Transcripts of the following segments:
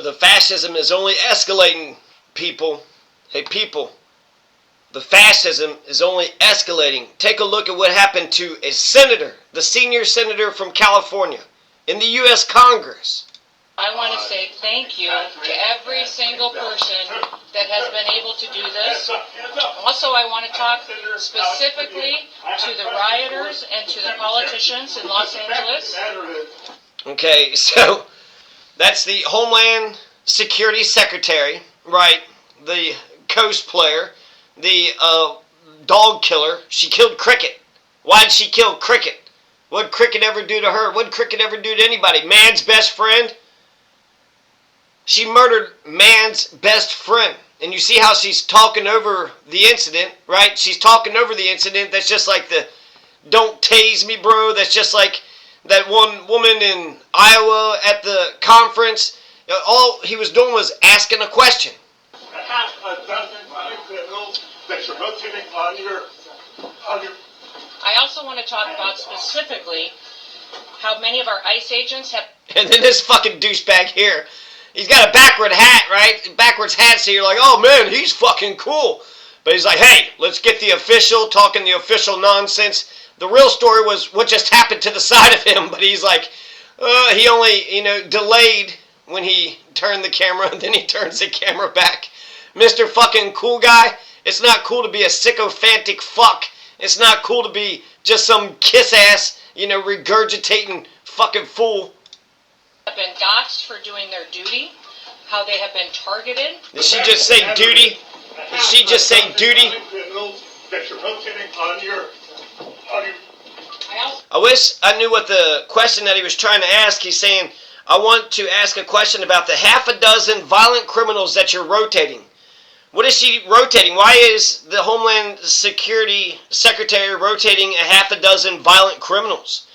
So the fascism is only escalating, people. Hey, people. The fascism is only escalating. Take a look at what happened to a senator, the senior senator from California, in the U.S. Congress. I want to say thank you to every single person that has been able to do this. Also, I want to talk specifically to the rioters and to the politicians in Los Angeles. Okay, so that's the Homeland Security Secretary, right? The cosplayer, the dog killer. She killed Cricket. Why did she kill Cricket? What did Cricket ever do to her? What did Cricket ever do to anybody? Man's best friend? She murdered man's best friend. And you see how she's talking over the incident, right? She's talking over the incident. That's just like the "don't tase me, bro." That's just like that one woman in Iowa at the conference. All he was doing was asking a question. Half a dozen criminals that you're rotating on your... I also want to talk about specifically how many of our ICE agents have... And then this fucking douchebag here. He's got a backward hat, right? Backwards hat, so you're like, oh man, he's fucking cool. But he's like, hey, let's get the official, talking the official nonsense. The real story was what just happened to the side of him, but he's like, he only, delayed when he turned the camera, and then he turns the camera back. Mr. fucking cool guy, it's not cool to be a sycophantic fuck. It's not cool to be just some kiss-ass, regurgitating fucking fool. Have been doxxed for doing their duty, how they have been targeted. Did she just say duty? Did she just say duty? I wish I knew what the question that he was trying to ask. He's saying, I want to ask a question about the half a dozen violent criminals that you're rotating. What is she rotating? Why is the Homeland Security Secretary rotating a half a dozen violent criminals?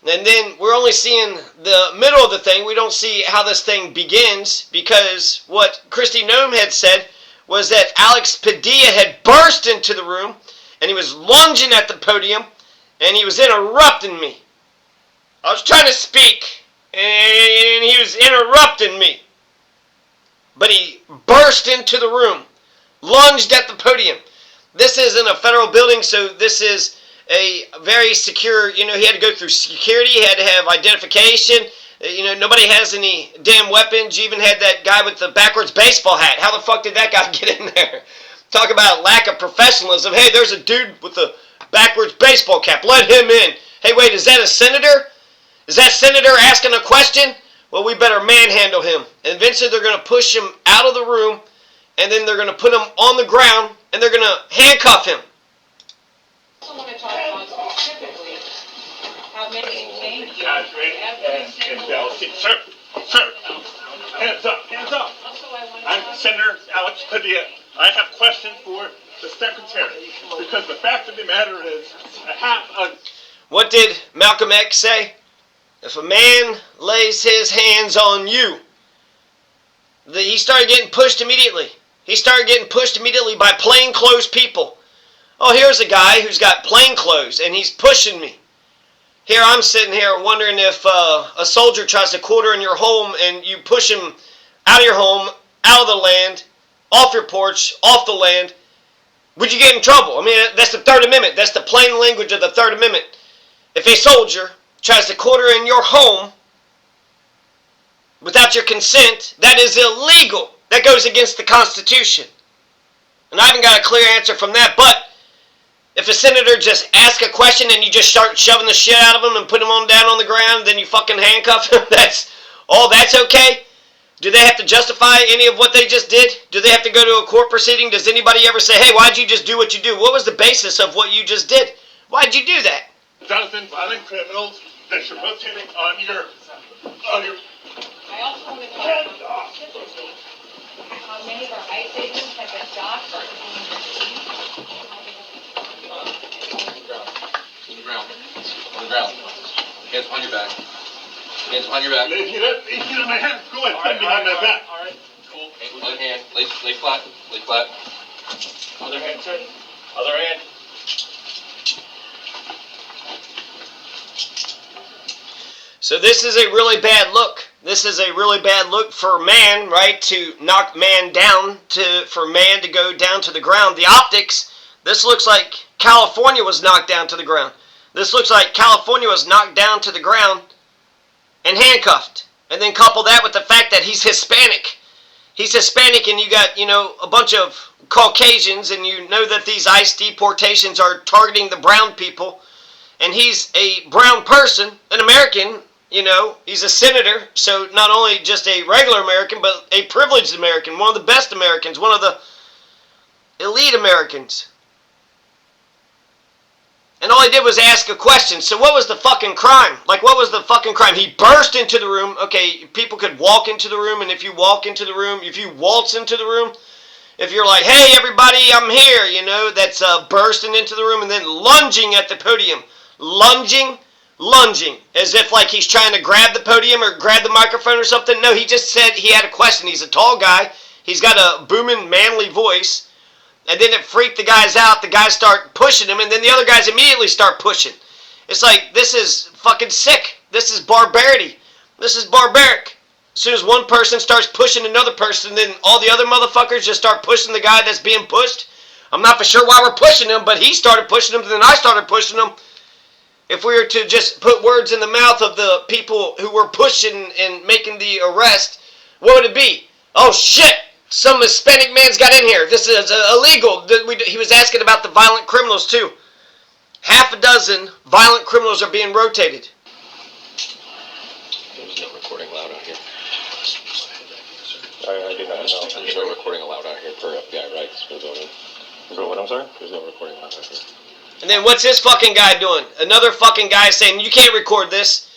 And then we're only seeing the middle of the thing. We don't see how this thing begins, because what Kristi Noem had said was that Alex Padilla had burst into the room and he was lunging at the podium and he was interrupting me. I was trying to speak and he was interrupting me. But he burst into the room, lunged at the podium. This isn't a federal building, so this is a very secure, he had to go through security, he had to have identification, nobody has any damn weapons. You even had that guy with the backwards baseball hat. How the fuck did that guy get in there? Talk about lack of professionalism. Hey, there's a dude with a backwards baseball cap, let him in. Hey, wait, is that a senator? Is that senator asking a question? Well, we better manhandle him. And eventually they're going to push him out of the room, and then they're going to put him on the ground, and they're going to handcuff him. I also want to talk about specifically how many thank you. Sir, hands up. I'm Senator Alex Padilla. I have questions for the Secretary, because the fact of the matter is, What did Malcolm X say? If a man lays his hands on you, he started getting pushed immediately. He started getting pushed immediately by plainclothes people. Oh, here's a guy who's got plain clothes, and he's pushing me. Here I'm sitting here wondering if a soldier tries to quarter in your home and you push him out of your home, out of the land, off your porch, off the land, would you get in trouble? I mean, that's the Third Amendment. That's the plain language of the Third Amendment. If a soldier tries to quarter in your home without your consent, that is illegal. That goes against the Constitution. And I haven't got a clear answer from that, but if a senator just asks a question and you just start shoving the shit out of him and put him on down on the ground, then you fucking handcuff him, that's okay? Do they have to justify any of what they just did? Do they have to go to a court proceeding? Does anybody ever say, hey, why'd you just do what you do? What was the basis of what you just did? Why'd you do that? dozen violent criminals that you're rotating on your... I also want to talk about specifically how many of our ICE agents have been doxxed for doing their duty. On the ground. Hands behind your back. Hands behind your back. If you don't my hand, go ahead, put me behind my back. All right. Cool. Other hand. Lay flat. Lay flat. Other hand, sir. Other hand. So this is a really bad look. this is a really bad look for man, right? To knock man down, for man to go down to the ground. The optics, this looks like California was knocked down to the ground. This looks like California was knocked down to the ground and handcuffed. And then couple that with the fact that he's Hispanic. He's Hispanic, and you got, a bunch of Caucasians, and you know that these ICE deportations are targeting the brown people. And he's a brown person, an American, he's a senator, so not only just a regular American, but a privileged American, one of the best Americans, one of the elite Americans. And all he did was ask a question. So what was the fucking crime? Like, what was the fucking crime? He burst into the room. Okay, people could walk into the room, and if you walk into the room, if you waltz into the room, if you're like, hey, everybody, I'm here, that's bursting into the room and then lunging at the podium. Lunging, as if like he's trying to grab the podium or grab the microphone or something. No, he just said he had a question. He's a tall guy. He's got a booming, manly voice. And then it freaked the guys out. The guys start pushing him, and then the other guys immediately start pushing. It's like, this is fucking sick. This is barbarity. This is barbaric. As soon as one person starts pushing another person, then all the other motherfuckers just start pushing the guy that's being pushed. I'm not for sure why we're pushing him, but he started pushing him, then I started pushing him. If we were to just put words in the mouth of the people who were pushing and making the arrest, what would it be? Oh shit! Some Hispanic man's got in here. This is illegal. He was asking about the violent criminals too. Half a dozen violent criminals are being rotated. There's no recording allowed out here. I do not know. There's no recording allowed out here for FBI rights for voting. For what, I'm sorry? There's no recording allowed out here. And then what's this fucking guy doing? Another fucking guy saying, you can't record this.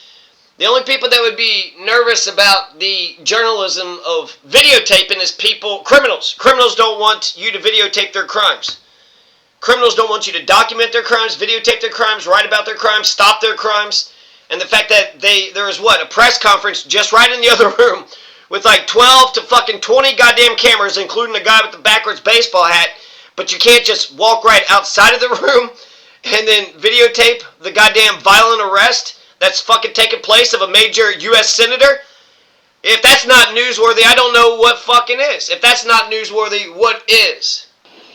The only people that would be nervous about the journalism of videotaping is criminals. Criminals don't want you to videotape their crimes. Criminals don't want you to document their crimes, videotape their crimes, write about their crimes, stop their crimes. And the fact that there is a press conference just right in the other room with like 12 to fucking 20 goddamn cameras, including the guy with the backwards baseball hat. But you can't just walk right outside of the room and then videotape the goddamn violent arrest that's fucking taking place of a major U.S. senator. If that's not newsworthy, I don't know what fucking is. If that's not newsworthy, what is?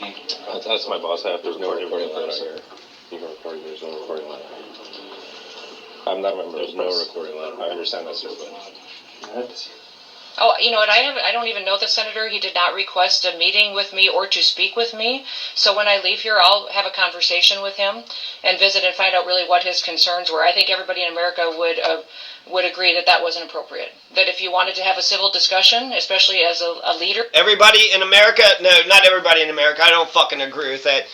That's my boss. There's no recording allowed out here. You can record. There's no recording allowed. I'm not remembering. There's no recording allowed. I understand that, sir, but... Oh, you know what? I don't even know the senator. He did not request a meeting with me or to speak with me. So when I leave here, I'll have a conversation with him and visit and find out really what his concerns were. I think everybody in America would agree that that wasn't appropriate. That if you wanted to have a civil discussion, especially as a leader... Everybody in America? No, not everybody in America. I don't fucking agree with that.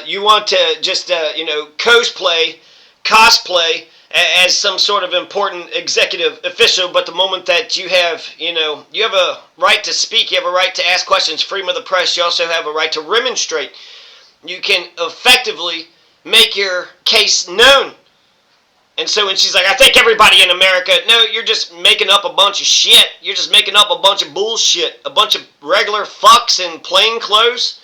You want to just, cosplay as some sort of important executive official, but the moment that you have a right to speak, you have a right to ask questions, freedom of the press, you also have a right to remonstrate. You can effectively make your case known. And so when she's like, I think everybody in America, no, you're just making up a bunch of shit. You're just making up a bunch of bullshit. A bunch of regular fucks in plain clothes.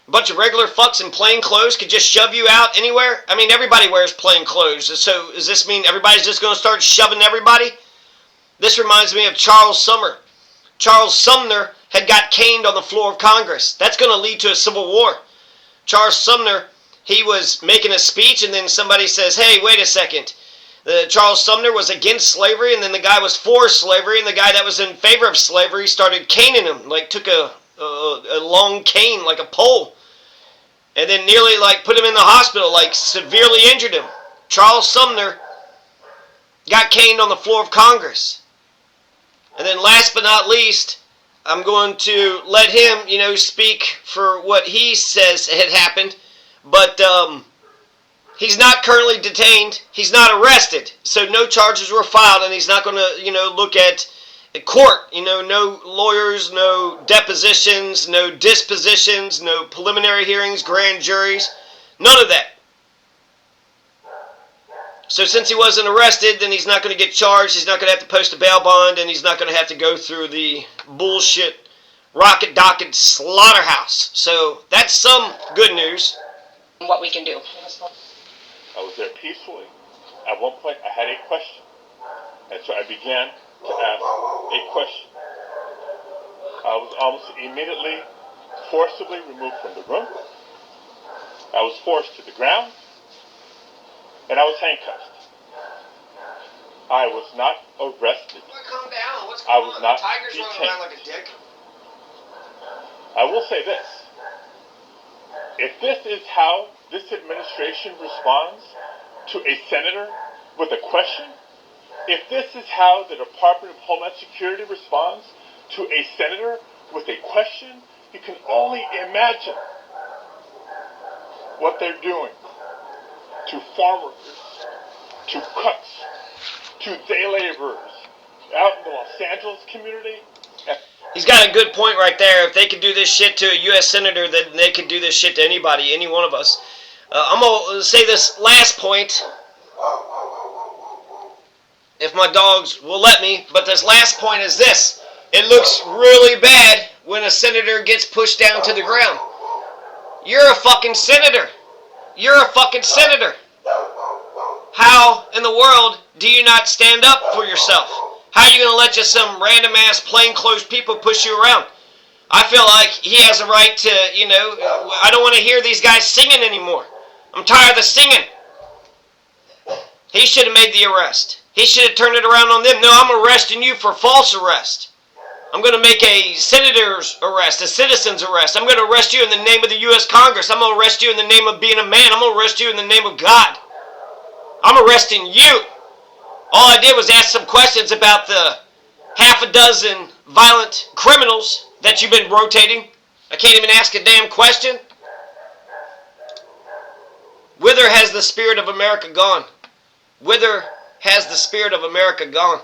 A bunch of regular fucks in plain clothes could just shove you out anywhere? I mean, everybody wears plain clothes. So does this mean everybody's just going to start shoving everybody? This reminds me of Charles Sumner. Charles Sumner had got caned on the floor of Congress. That's going to lead to a civil war. Charles Sumner, he was making a speech, and then somebody says, hey, wait a second. Charles Sumner was against slavery, and then the guy was for slavery, and the guy that was in favor of slavery started caning him, like took a long cane, like a pole, and then nearly put him in the hospital, severely injured him. Charles Sumner got caned on the floor of Congress. And then last but not least, I'm going to let him, speak for what he says had happened, but he's not currently detained, he's not arrested, so no charges were filed, and he's not going to, look at court, no lawyers, no depositions, no dispositions, no preliminary hearings, grand juries, none of that. So since he wasn't arrested, then he's not going to get charged, he's not going to have to post a bail bond, and he's not going to have to go through the bullshit rocket docket slaughterhouse. So that's some good news. What we can do. I was there peacefully. At one point, I had a question. And so I began to ask a question. I was almost immediately forcibly removed from the room. I was forced to the ground, and I was handcuffed. I was not arrested. Calm down. What's I going was on? not The tiger's running detained. around like a dick. I will say this. If this is how this administration responds to a senator with a question, if this is how the Department of Homeland Security responds to a senator with a question, you can only imagine what they're doing to farmers, to cooks, to day laborers out in the Los Angeles community. He's got a good point right there. If they could do this shit to a U.S. senator, then they could do this shit to anybody, any one of us. I'm going to say this last point, if my dogs will let me, but this last point is this. It looks really bad when a senator gets pushed down to the ground. You're a fucking senator. You're a fucking senator. How in the world do you not stand up for yourself? How are you going to let just some random ass plainclothes people push you around? I feel like he has a right to, I don't want to hear these guys singing anymore. I'm tired of the singing. He should have made the arrest. He should have turned it around on them. No, I'm arresting you for false arrest. I'm going to make a senator's arrest, a citizen's arrest. I'm going to arrest you in the name of the U.S. Congress. I'm going to arrest you in the name of being a man. I'm going to arrest you in the name of God. I'm arresting you. All I did was ask some questions about the half a dozen violent criminals that you've been rotating. I can't even ask a damn question. Whither has the spirit of America gone? Whither has the spirit of America gone?